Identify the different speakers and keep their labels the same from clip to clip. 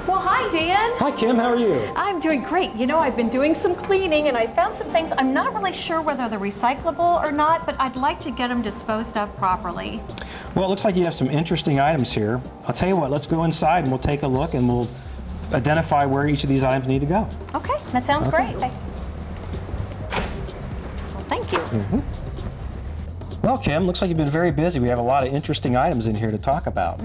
Speaker 1: Well, hi, Dan.
Speaker 2: Hi, Kim. How are you?
Speaker 1: I'm doing great. You know, I've been doing some cleaning and I found some things. I'm not really sure whether they're recyclable or not, but I'd like to get them disposed of properly.
Speaker 2: Well, it looks like you have some interesting items here. I'll tell you what, let's go inside and we'll take a look and we'll identify where each of these items need to go.
Speaker 1: Okay, that sounds great. Well, thank you.
Speaker 2: Well, Kim, looks like you've been very busy. We have a lot of interesting items in here to talk about.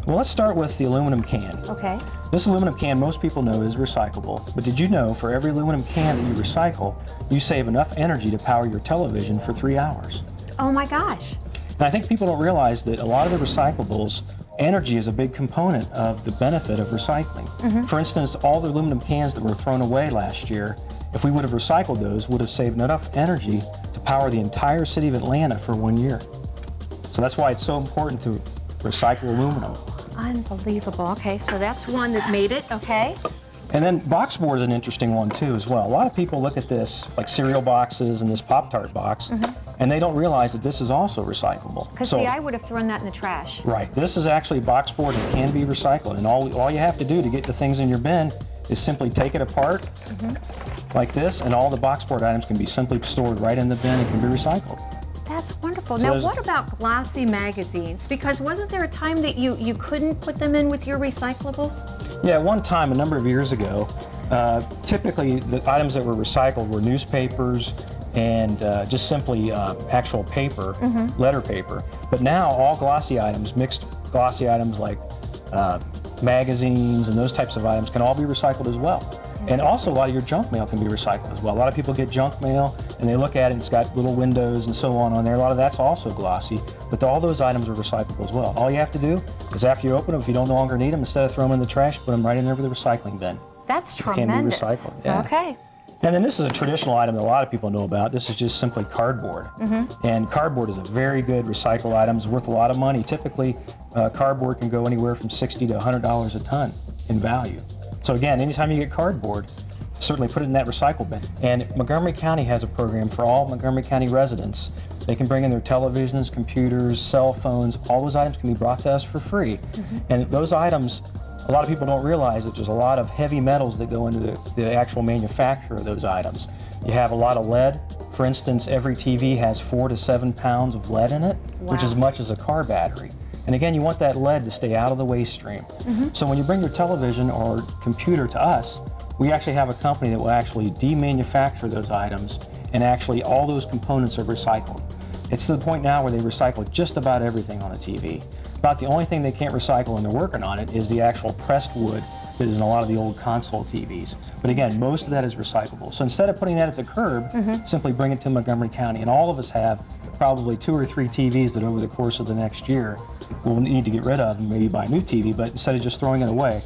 Speaker 2: Well, let's start with the aluminum can.
Speaker 1: Okay.
Speaker 2: This aluminum can, most people know, is recyclable. But did you know for every aluminum can that you recycle, you save enough energy to power your television for 3 hours?
Speaker 1: Oh my gosh.
Speaker 2: And I think people don't realize that a lot of the recyclables, energy is a big component of the benefit of recycling. For instance, all the aluminum cans that were thrown away last year, if we would have recycled those, would have saved enough energy to power the entire city of Atlanta for 1 year. So that's why it's so important to recycle aluminum.
Speaker 1: Unbelievable. Okay, so that's one that made it. Okay.
Speaker 2: And then box board is an interesting one too as well. A lot of people look at this, like cereal boxes and this Pop-Tart box, and they don't realize that this is also recyclable.
Speaker 1: Because see, I would have thrown that in the trash.
Speaker 2: Right. This is actually box board and can be recycled. And all you have to do to get the things in your bin is simply take it apart like this, and all the box board items can be simply stored right in the bin and can be recycled.
Speaker 1: That's wonderful.
Speaker 2: So
Speaker 1: now, what about glossy magazines? Because wasn't there a time that you couldn't put them in with your recyclables?
Speaker 2: Yeah, one time, a number of years ago, typically the items that were recycled were newspapers and just simply actual paper, letter paper. But now all glossy items, mixed glossy items like magazines and those types of items can all be recycled as well. And also a lot of your junk mail can be recycled as well. A lot of people get junk mail and they look at it and it's got little windows and so on there. A lot of that's also glossy, but all those items are recyclable as well. All you have to do is after you open them, if you don't no longer need them, instead of throwing them in the trash, put them right in there with the recycling bin.
Speaker 1: That's tremendous.
Speaker 2: Can be recycled. Yeah.
Speaker 1: Okay.
Speaker 2: And then this is a traditional item that a lot of people know about. This is just simply cardboard. And cardboard is a very good recycled item. It's worth a lot of money. Typically, cardboard can go anywhere from $60 to $100 a ton in value. So again, anytime you get cardboard, certainly put it in that recycle bin. And Montgomery County has a program for all Montgomery County residents. They can bring in their televisions, computers, cell phones. All those items can be brought to us for free. And those items, a lot of people don't realize that there's a lot of heavy metals that go into the actual manufacture of those items. You have a lot of lead. For instance, every TV has 4 to 7 pounds of lead in it, which is as much as a car battery. And again, you want that lead to stay out of the waste stream. So when you bring your television or computer to us, we actually have a company that will actually demanufacture those items, and actually all those components are recycled. It's to the point now where they recycle just about everything on a TV. About the only thing they can't recycle, and they're working on it, is the actual pressed wood that is in a lot of the old console TVs. But again, most of that is recyclable. So instead of putting that at the curb, simply bring it to Montgomery County. And all of us have probably 2 or 3 TVs that over the course of the next year we'll need to get rid of and maybe buy a new TV. But instead of just throwing it away,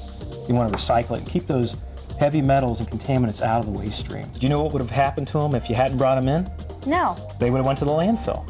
Speaker 2: you want to recycle it and keep those heavy metals and contaminants out of the waste stream. Do you know what would have happened to them if you hadn't brought them in?
Speaker 1: No.
Speaker 2: They would have went to the landfill.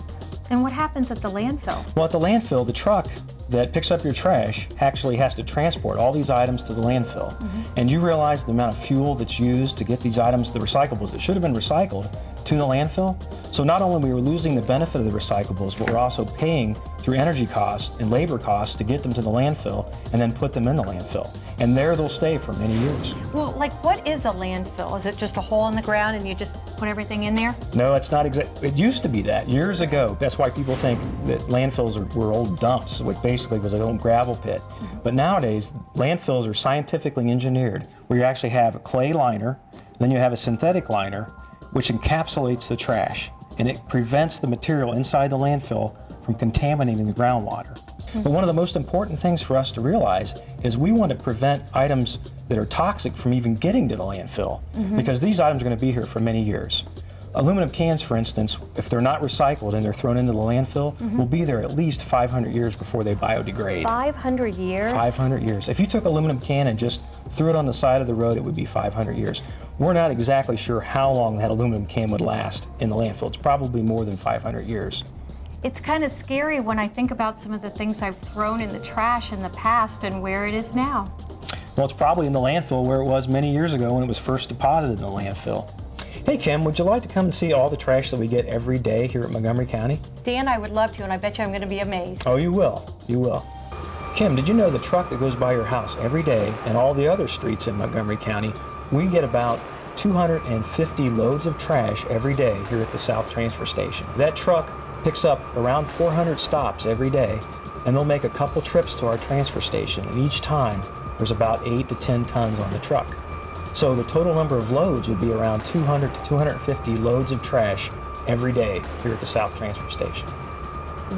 Speaker 1: And what happens at the landfill?
Speaker 2: Well, at the landfill, the truck that picks up your trash actually has to transport all these items to the landfill. And you realize the amount of fuel that's used to get these items, the recyclables that should have been recycled, to the landfill? So not only are we losing the benefit of the recyclables, but we're also paying through energy costs and labor costs to get them to the landfill and then put them in the landfill. And there they'll stay for many years.
Speaker 1: Well, like, what is a landfill? Is it just a hole in the ground and you just put everything in there?
Speaker 2: No, it's not exactly. It used to be that years ago. That's why people think that landfills were old dumps, which basically was an old gravel pit. But nowadays, landfills are scientifically engineered, where you actually have a clay liner, then you have a synthetic liner, which encapsulates the trash, and it prevents the material inside the landfill from contaminating the groundwater. But one of the most important things for us to realize is we want to prevent items that are toxic from even getting to the landfill, because these items are going to be here for many years. Aluminum cans, for instance, if they're not recycled and they're thrown into the landfill, will be there at least 500 years before they biodegrade.
Speaker 1: 500 years?
Speaker 2: 500 years. If you took an aluminum can and just threw it on the side of the road, it would be 500 years. We're not exactly sure how long that aluminum can would last in the landfill. It's probably more than 500 years.
Speaker 1: It's kind of scary when I think about some of the things I've thrown in the trash in the past and where it is now.
Speaker 2: Well, it's probably in the landfill where it was many years ago when it was first deposited in the landfill. Hey Kim, would you like to come and see all the trash that we get every day here at Montgomery County?
Speaker 1: Dan, I would love to, and I bet you I'm going to be amazed.
Speaker 2: Oh, you will. You will. Kim, did you know the truck that goes by your house every day and all the other streets in Montgomery County, we get about 250 loads of trash every day here at the South Transfer Station. That truck picks up around 400 stops every day, and they'll make a couple trips to our transfer station, and each time there's about 8 to 10 tons on the truck. So the total number of loads would be around 200 to 250 loads of trash every day here at the South Transfer Station.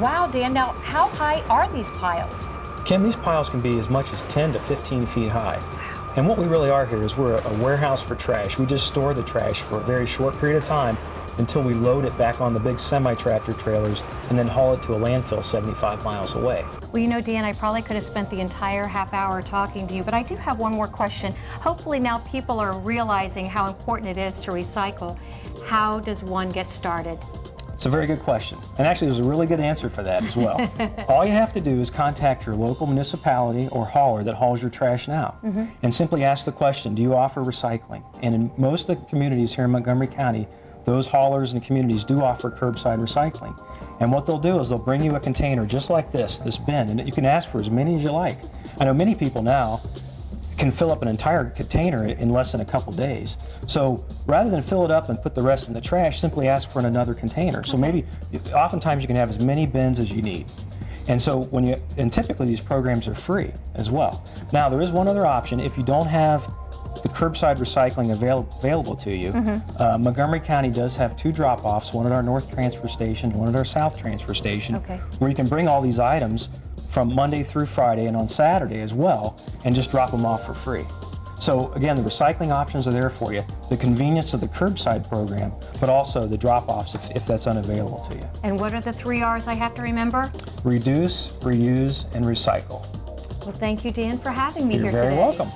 Speaker 1: Wow, Dan, now how high are these piles?
Speaker 2: Kim, these piles can be as much as 10 to 15 feet high. And what we really are here is we're a warehouse for trash. We just store the trash for a very short period of time until we load it back on the big semi-tractor trailers and then haul it to a landfill 75 miles away.
Speaker 1: Well, you know, Dan, I probably could have spent the entire half hour talking to you, but I do have one more question. Hopefully now people are realizing how important it is to recycle. How does one get started?
Speaker 2: It's a very good question. And actually, there's a really good answer for that as well. All you have to do is contact your local municipality or hauler that hauls your trash now and simply ask the question, do you offer recycling? And in most of the communities here in Montgomery County, those haulers and communities do offer curbside recycling. And what they'll do is they'll bring you a container just like this bin, and you can ask for as many as you like. I know many people now can fill up an entire container in less than a couple days. So rather than fill it up and put the rest in the trash, simply ask for another container. So maybe, oftentimes you can have as many bins as you need. And so and typically these programs are free as well. Now there is one other option. If you don't have the curbside recycling available to you, Montgomery County does have 2 drop-offs, one at our North Transfer Station, one at our South Transfer Station, where you can bring all these items from Monday through Friday and on Saturday as well, and just drop them off for free. So again, the recycling options are there for you, the convenience of the curbside program, but also the drop-offs if that's unavailable to you.
Speaker 1: And what are the 3 R's I have to remember?
Speaker 2: Reduce, reuse, and recycle.
Speaker 1: Well, thank you, Dan, for having me here today.
Speaker 2: You're very welcome.